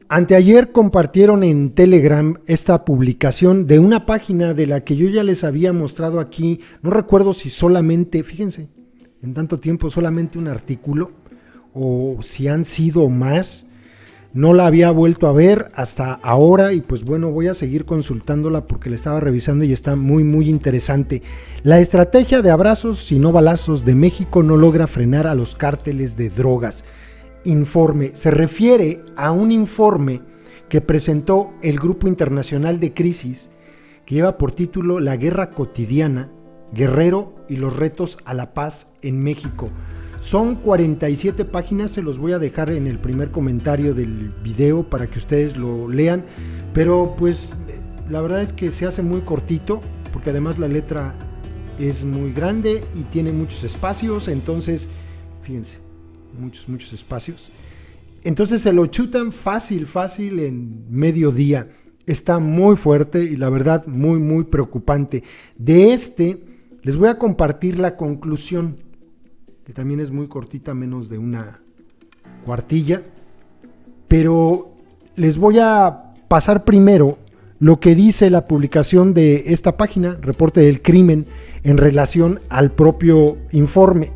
Anteayer compartieron en Telegram esta publicación de una página de la que yo ya les había mostrado aquí. No recuerdo si solamente, fíjense, en tanto tiempo solamente un artículo o si han sido más. No la había vuelto a ver hasta ahora y pues bueno, voy a seguir consultándola porque la estaba revisando y está muy interesante. La estrategia de abrazos y no balazos de México no logra frenar a los cárteles de drogas. Informe, se refiere a un informe que presentó el Grupo Internacional de Crisis que lleva por título La Guerra Cotidiana, Guerrero y los retos a la paz en México. Son 47 páginas, se los voy a dejar en el primer comentario del video para que ustedes lo lean, pero pues la verdad es que se hace muy cortito porque además la letra es muy grande y tiene muchos espacios, entonces fíjense, muchos espacios, entonces se lo chutan fácil en medio día. Está muy fuerte y la verdad muy preocupante. De este les voy a compartir la conclusión, que también es muy cortita, menos de una cuartilla, pero les voy a pasar primero lo que dice la publicación de esta página, Reporte del Crimen, en relación al propio informe.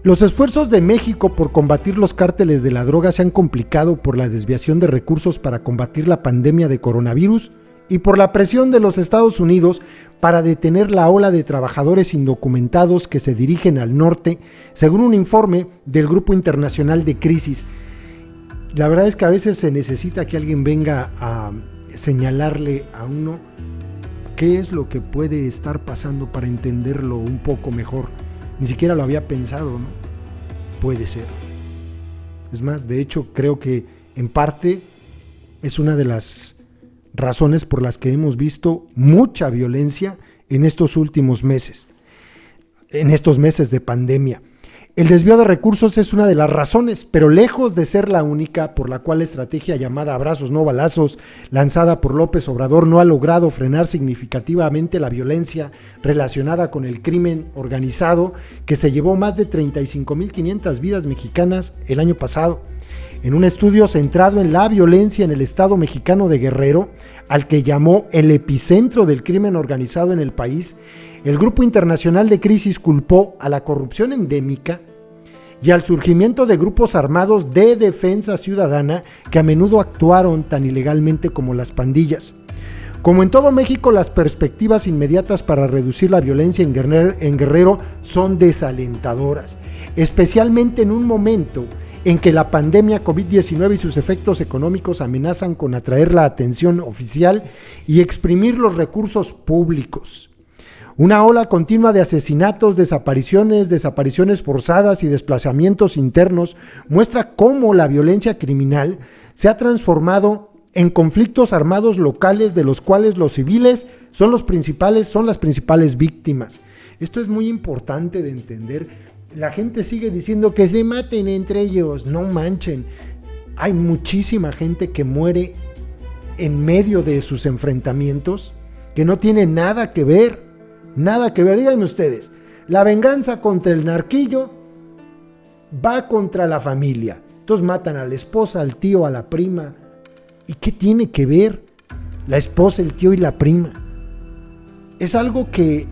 Los esfuerzos de México por combatir los cárteles de la droga se han complicado por la desviación de recursos para combatir la pandemia de coronavirus y por la presión de los Estados Unidos para detener la ola de trabajadores indocumentados que se dirigen al norte, según un informe del Grupo Internacional de Crisis. La verdad es que a veces se necesita que alguien venga a señalarle a uno qué es lo que puede estar pasando para entenderlo un poco mejor. Ni siquiera lo había pensado, ¿no? Puede ser. Es más, de hecho, creo que en parte es una de las razones por las que hemos visto mucha violencia en estos últimos meses, en estos meses de pandemia. El desvío de recursos es una de las razones, pero lejos de ser la única por la cual la estrategia llamada Abrazos no balazos, lanzada por López Obrador, no ha logrado frenar significativamente la violencia relacionada con el crimen organizado, que se llevó más de 35,500 vidas mexicanas el año pasado. En un estudio centrado en la violencia en el estado mexicano de Guerrero, al que llamó el epicentro del crimen organizado en el país, el Grupo Internacional de Crisis culpó a la corrupción endémica y al surgimiento de grupos armados de defensa ciudadana que a menudo actuaron tan ilegalmente como las pandillas. Como en todo México, las perspectivas inmediatas para reducir la violencia en Guerrero son desalentadoras, especialmente en un momento en que la pandemia COVID-19 y sus efectos económicos amenazan con atraer la atención oficial y exprimir los recursos públicos. Una ola continua de asesinatos, desapariciones forzadas y desplazamientos internos muestra cómo la violencia criminal se ha transformado en conflictos armados locales de los cuales los civiles son las principales víctimas. Esto es muy importante de entender. La gente sigue diciendo que se maten entre ellos. No manchen. Hay muchísima gente que muere en medio de sus enfrentamientos que no tiene nada que ver. Díganme ustedes, la venganza contra el narquillo va contra la familia. Entonces matan a la esposa, al tío, a la prima. ¿Y qué tiene que ver la esposa, el tío y la prima? Es algo que...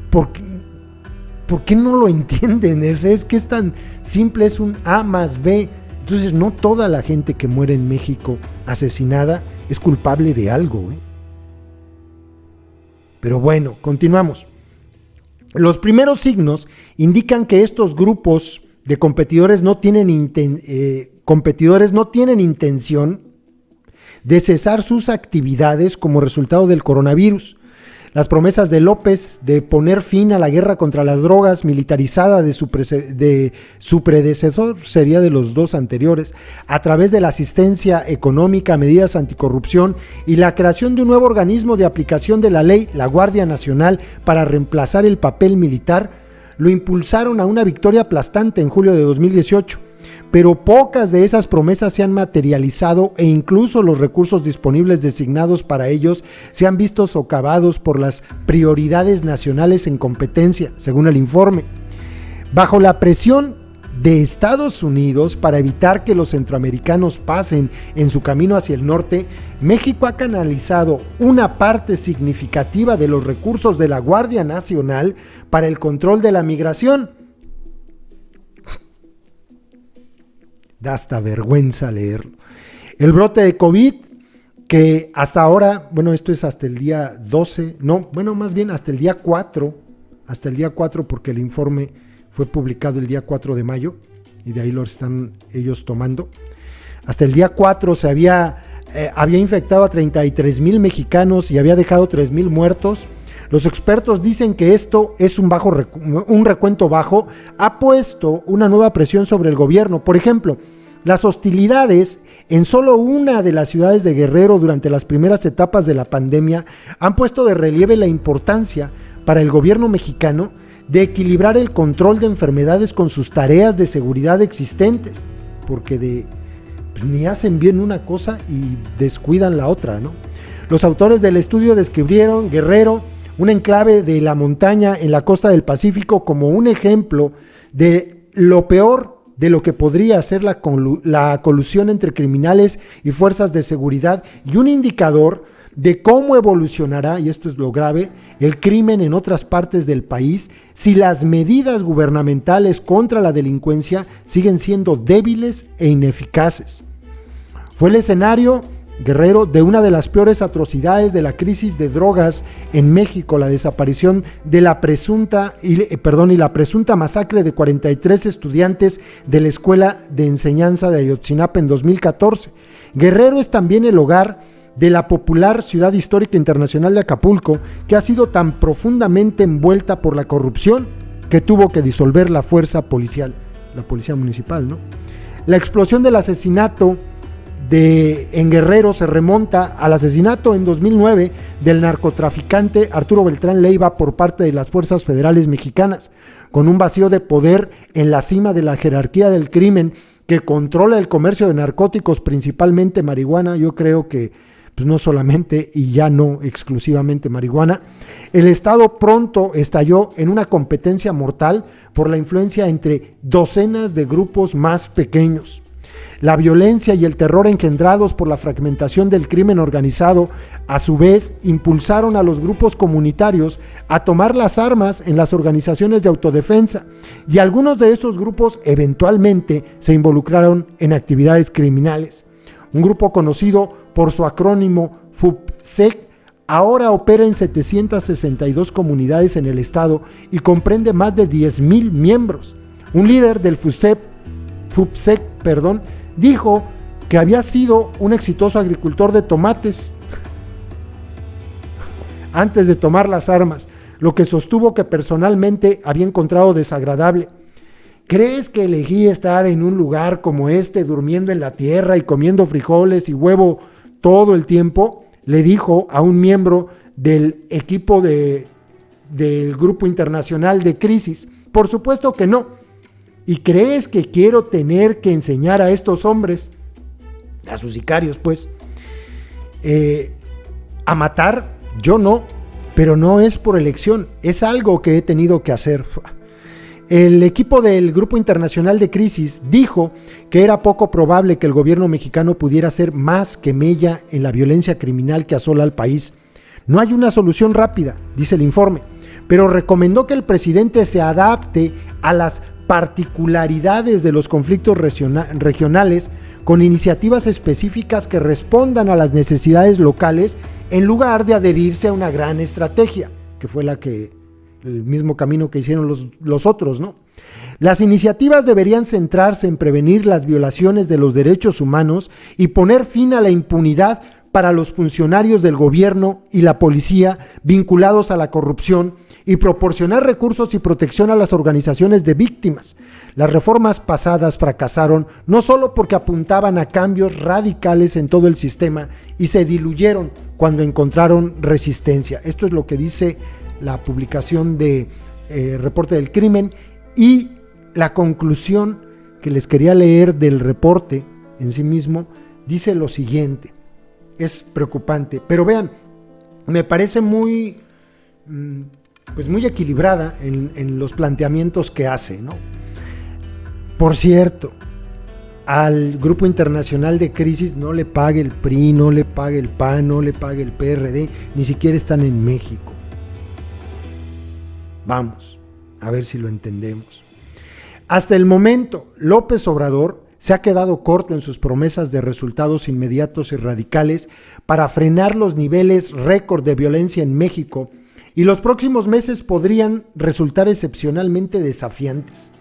¿Por qué no lo entienden? Es que es tan simple, es un A más B. Entonces no toda la gente que muere en México asesinada es culpable de algo, ¿eh? Pero bueno, continuamos. Los primeros signos indican que estos grupos de competidores no tienen intención de cesar sus actividades como resultado del coronavirus. Las promesas de López de poner fin a la guerra contra las drogas militarizada de su predecesor, sería de los dos anteriores, a través de la asistencia económica, medidas anticorrupción y la creación de un nuevo organismo de aplicación de la ley, la Guardia Nacional, para reemplazar el papel militar, lo impulsaron a una victoria aplastante en julio de 2018. Pero pocas de esas promesas se han materializado e incluso los recursos disponibles designados para ellos se han visto socavados por las prioridades nacionales en competencia, según el informe. Bajo la presión de Estados Unidos para evitar que los centroamericanos pasen en su camino hacia el norte, México ha canalizado una parte significativa de los recursos de la Guardia Nacional para el control de la migración. Da hasta vergüenza leerlo. El brote de COVID, que hasta ahora, bueno, esto es hasta el día 12, no, bueno, más bien hasta el día 4, porque el informe fue publicado el día 4 de mayo, y de ahí lo están ellos tomando. Hasta el día 4 se había infectado a 33,000 mexicanos y había dejado 3,000 muertos. Los expertos dicen que esto es un recuento bajo, ha puesto una nueva presión sobre el gobierno. Por ejemplo, las hostilidades en solo una de las ciudades de Guerrero durante las primeras etapas de la pandemia han puesto de relieve la importancia para el gobierno mexicano de equilibrar el control de enfermedades con sus tareas de seguridad existentes, porque ni hacen bien una cosa y descuidan la otra, ¿no? Los autores del estudio describieron Guerrero, un enclave de la montaña en la costa del Pacífico, como un ejemplo de lo peor de lo que podría ser la colusión entre criminales y fuerzas de seguridad, y un indicador de cómo evolucionará, y esto es lo grave, el crimen en otras partes del país si las medidas gubernamentales contra la delincuencia siguen siendo débiles e ineficaces. Fue el escenario, Guerrero, de una de las peores atrocidades de la crisis de drogas en México, la desaparición de la presunta masacre de 43 estudiantes de la Escuela de Enseñanza de Ayotzinapa en 2014. Guerrero es también el hogar de la popular ciudad histórica internacional de Acapulco, que ha sido tan profundamente envuelta por la corrupción que tuvo que disolver la fuerza policial, la policía municipal, ¿no? La explosión del asesinato en Guerrero se remonta al asesinato en 2009 del narcotraficante Arturo Beltrán Leiva por parte de las fuerzas federales mexicanas, con un vacío de poder en la cima de la jerarquía del crimen que controla el comercio de narcóticos, principalmente marihuana. Yo creo que no solamente y ya no exclusivamente marihuana. El Estado pronto estalló en una competencia mortal por la influencia entre docenas de grupos más pequeños. La violencia y el terror engendrados por la fragmentación del crimen organizado, a su vez, impulsaron a los grupos comunitarios a tomar las armas en las organizaciones de autodefensa, y algunos de esos grupos eventualmente se involucraron en actividades criminales. Un grupo conocido por su acrónimo FUPSEC ahora opera en 762 comunidades en el estado y comprende más de 10,000 miembros. Un líder del FUPSEC, dijo que había sido un exitoso agricultor de tomates antes de tomar las armas, lo que sostuvo que personalmente había encontrado desagradable. ¿Crees que elegí estar en un lugar como este, durmiendo en la tierra y comiendo frijoles y huevo todo el tiempo?, le dijo a un miembro del equipo del Grupo Internacional de Crisis. Por supuesto que no. ¿Y crees que quiero tener que enseñar a estos hombres, a sus sicarios pues, a matar? Yo no, pero no es por elección, es algo que he tenido que hacer. El equipo del Grupo Internacional de Crisis dijo que era poco probable que el gobierno mexicano pudiera hacer más que mella en la violencia criminal que asola al país. No hay una solución rápida, dice el informe, pero recomendó que el presidente se adapte a las particularidades de los conflictos regionales con iniciativas específicas que respondan a las necesidades locales en lugar de adherirse a una gran estrategia, que fue el mismo camino que hicieron los otros, ¿no? Las iniciativas deberían centrarse en prevenir las violaciones de los derechos humanos y poner fin a la impunidad para los funcionarios del gobierno y la policía vinculados a la corrupción y proporcionar recursos y protección a las organizaciones de víctimas. Las reformas pasadas fracasaron no solo porque apuntaban a cambios radicales en todo el sistema y se diluyeron cuando encontraron resistencia. Esto es lo que dice la publicación de Reporte del Crimen, y la conclusión que les quería leer del reporte en sí mismo dice lo siguiente. Es preocupante, pero vean, me parece muy equilibrada en los planteamientos que hace, ¿no? Por cierto, al Grupo Internacional de Crisis no le paga el PRI, no le paga el PAN, no le paga el PRD, ni siquiera están en México. Vamos, a ver si lo entendemos. Hasta el momento, López Obrador se ha quedado corto en sus promesas de resultados inmediatos y radicales para frenar los niveles récord de violencia en México, y los próximos meses podrían resultar excepcionalmente desafiantes.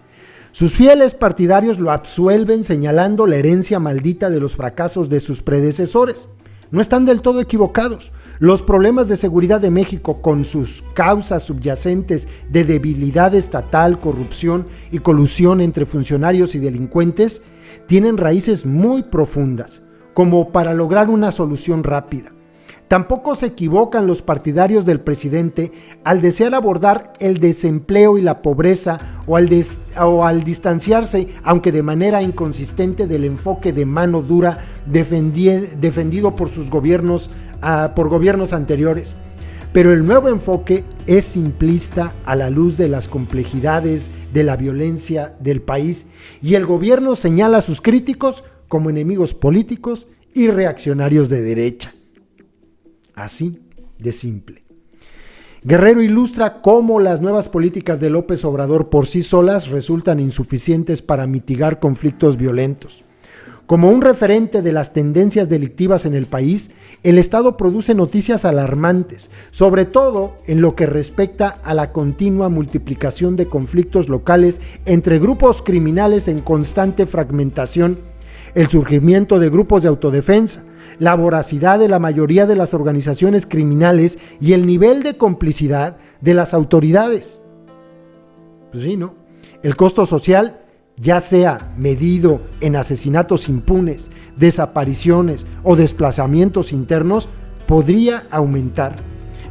Sus fieles partidarios lo absuelven señalando la herencia maldita de los fracasos de sus predecesores. No están del todo equivocados. Los problemas de seguridad de México, con sus causas subyacentes de debilidad estatal, corrupción y colusión entre funcionarios y delincuentes, tienen raíces muy profundas, como para lograr una solución rápida. Tampoco se equivocan los partidarios del presidente al desear abordar el desempleo y la pobreza o al distanciarse, aunque de manera inconsistente, del enfoque de mano dura defendido por sus gobiernos, por gobiernos anteriores. Pero el nuevo enfoque es simplista a la luz de las complejidades de la violencia del país, y el gobierno señala a sus críticos como enemigos políticos y reaccionarios de derecha. Así de simple. Guerrero ilustra cómo las nuevas políticas de López Obrador por sí solas resultan insuficientes para mitigar conflictos violentos. Como un referente de las tendencias delictivas en el país, el Estado produce noticias alarmantes, sobre todo en lo que respecta a la continua multiplicación de conflictos locales entre grupos criminales en constante fragmentación, el surgimiento de grupos de autodefensa, la voracidad de la mayoría de las organizaciones criminales y el nivel de complicidad de las autoridades. Pues sí, ¿no? El costo social, ya sea medido en asesinatos impunes, desapariciones o desplazamientos internos, podría aumentar,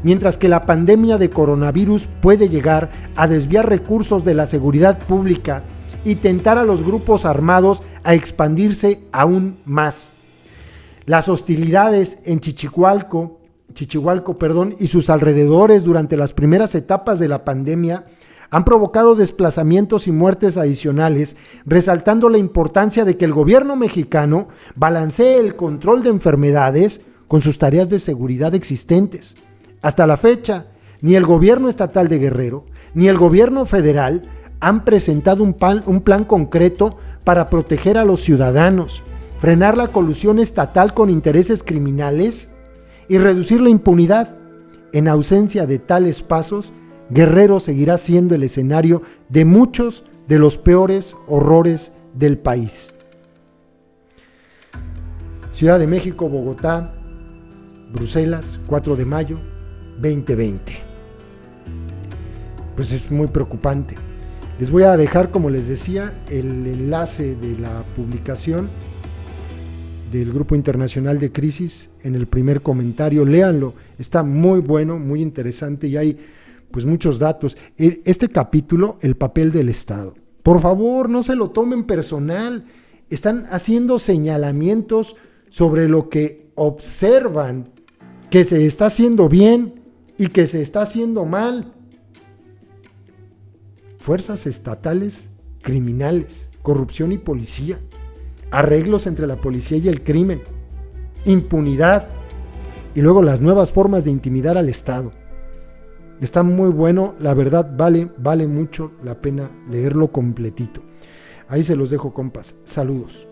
mientras que la pandemia de coronavirus puede llegar a desviar recursos de la seguridad pública y tentar a los grupos armados a expandirse aún más. Las hostilidades en Chichihualco y sus alrededores durante las primeras etapas de la pandemia han provocado desplazamientos y muertes adicionales, resaltando la importancia de que el gobierno mexicano balancee el control de enfermedades con sus tareas de seguridad existentes. Hasta la fecha, ni el gobierno estatal de Guerrero ni el gobierno federal han presentado un plan concreto para proteger a los ciudadanos, frenar la colusión estatal con intereses criminales y reducir la impunidad. En ausencia de tales pasos, Guerrero seguirá siendo el escenario de muchos de los peores horrores del país. Ciudad de México, Bogotá, Bruselas, 4 de mayo 2020. Pues es muy preocupante. Les voy a dejar, como les decía, el enlace de la publicación del Grupo Internacional de Crisis en el primer comentario. Léanlo, está muy bueno, muy interesante y hay pues muchos datos. Este capítulo, el papel del Estado. Por favor, no se lo tomen personal. Están haciendo señalamientos sobre lo que observan que se está haciendo bien y que se está haciendo mal. Fuerzas estatales criminales, corrupción y policía, arreglos entre la policía y el crimen, impunidad y luego las nuevas formas de intimidar al Estado. Está muy bueno, la verdad vale mucho la pena leerlo completito. Ahí se los dejo, compas. Saludos.